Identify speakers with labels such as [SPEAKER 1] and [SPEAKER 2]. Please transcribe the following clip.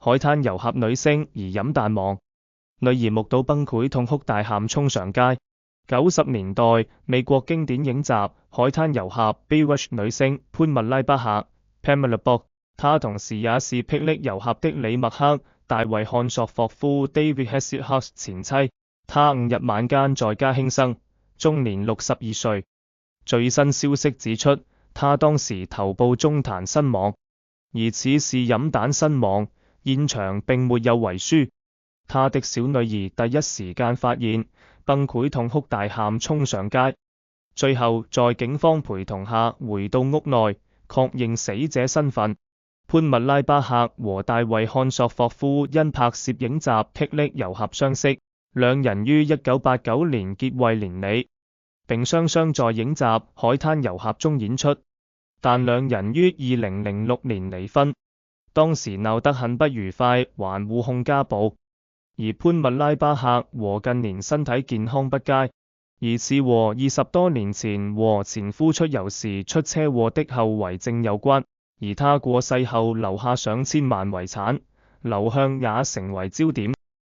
[SPEAKER 1] 海灘遊俠女星疑飲彈亡，女兒目睹崩潰痛哭大喊衝上街。90年代美國經典影集《海灘遊俠》Baywatch 女星潘蜜拉巴克 Pamela Bock， 她同時也是霹靂遊俠的李麥克大衛漢索霍夫 David Hasselhoff 前妻。她5日晚間在家輕生，終年62歲。最新消息指出，她當時頭部中彈身亡，疑似是飲彈身亡，現場並沒有遺書。她的小女兒第一時間發現，崩潰痛哭大喊衝上街，最後在警方陪同下回到屋內，確認死者身份。潘蜜拉巴克和大衛漢索霍夫因拍攝影集《霹靂遊俠》相識，兩人於1989年結為連理，並雙雙在影集《海灘遊俠》中演出，但兩人於2006年離婚，當時鬧得很不愉快，還互控家暴。而潘蜜拉巴克和近年身體健康不佳，疑似和20多年前和前夫出遊時出車禍的後遺症有關。而她過世後留下上千萬遺產，流向也成為焦點。